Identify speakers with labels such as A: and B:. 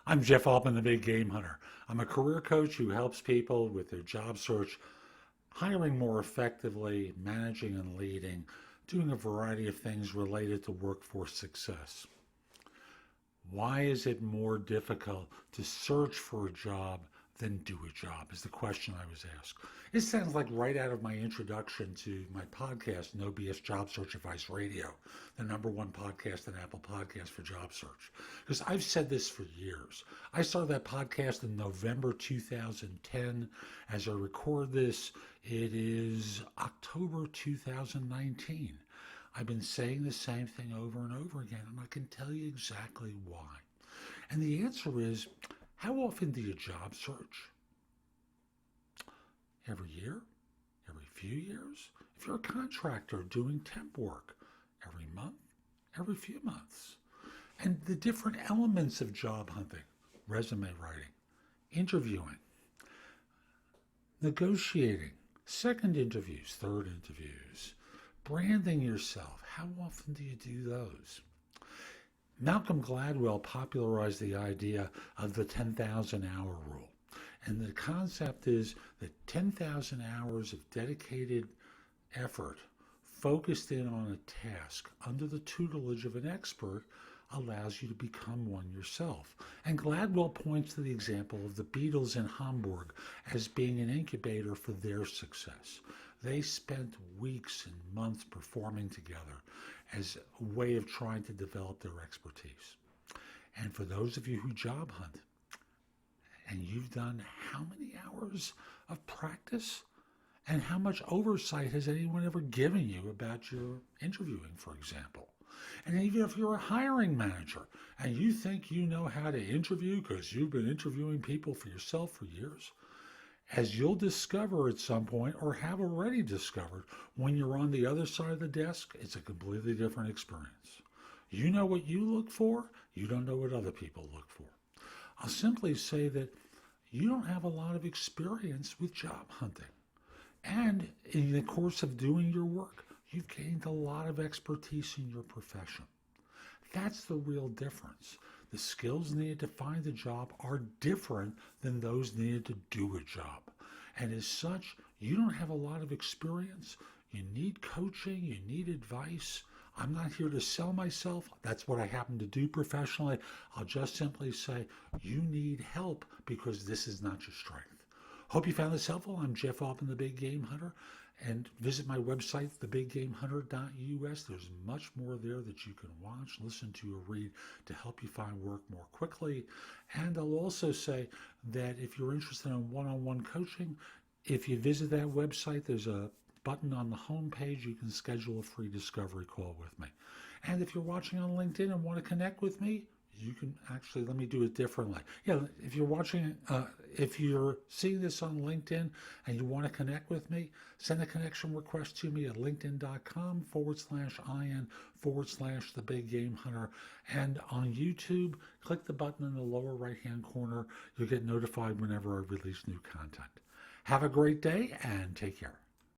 A: I'm Jeff Altman, the Big Game Hunter. I'm a career coach who helps people with their job search, hiring more effectively, managing and leading, doing a variety of things related to workforce success. Why is it more difficult to search for a job than do a job is the question I was asked. It sounds like right out of my introduction to my podcast, No BS Job Search Advice Radio, the #1 podcast and Apple podcast for job search. Because I've said this for years. I started that podcast in November 2010. As I record this, it is October 2019. I've been saying the same thing over and over again, and I can tell you exactly why. And the answer is, how often do you job search? Every year? Every few years? If you're a contractor doing temp work, every month? Every few months? And the different elements of job hunting: resume writing, interviewing, negotiating, second interviews, third interviews, branding yourself. How often do you do those? Malcolm Gladwell popularized the idea of the 10,000 hour rule. And the concept is that 10,000 hours of dedicated effort focused in on a task under the tutelage of an expert allows you to become one yourself. And Gladwell points to the example of the Beatles in Hamburg as being an incubator for their success. They spent weeks and months performing together as a way of trying to develop their expertise. And for those of you who job hunt, and you've done how many hours of practice? And how much oversight has anyone ever given you about your interviewing, for example? And even if you're a hiring manager and you think you know how to interview because you've been interviewing people for yourself for years, as you'll discover at some point, or have already discovered, when you're on the other side of the desk, it's a completely different experience. You know what you look for, you don't know what other people look for. I'll simply say that you don't have a lot of experience with job hunting. And in the course of doing your work, you've gained a lot of expertise in your profession. That's the real difference. The skills needed to find a job are different than those needed to do a job. And as such, you don't have a lot of experience. You need coaching, you need advice. I'm not here to sell myself. That's what I happen to do professionally. I'll just simply say, you need help because this is not your strength. Hope you found this helpful. I'm Jeff Altman, the Big Game Hunter. And visit my website, thebiggamehunter.us. There's much more there that you can watch, listen to, or read to help you find work more quickly. And I'll also say that if you're interested in one-on-one coaching, if you visit that website, there's a button on the home page. You can schedule a free discovery call with me. And if you're watching on LinkedIn and want to connect with me, you can actually, let me do it differently. Yeah, if you're watching, if you're seeing this on LinkedIn and you want to connect with me, send a connection request to me at linkedin.com/in/the Big Game Hunter. And on YouTube, click the button in the lower right-hand corner. You'll get notified whenever I release new content. Have a great day and take care.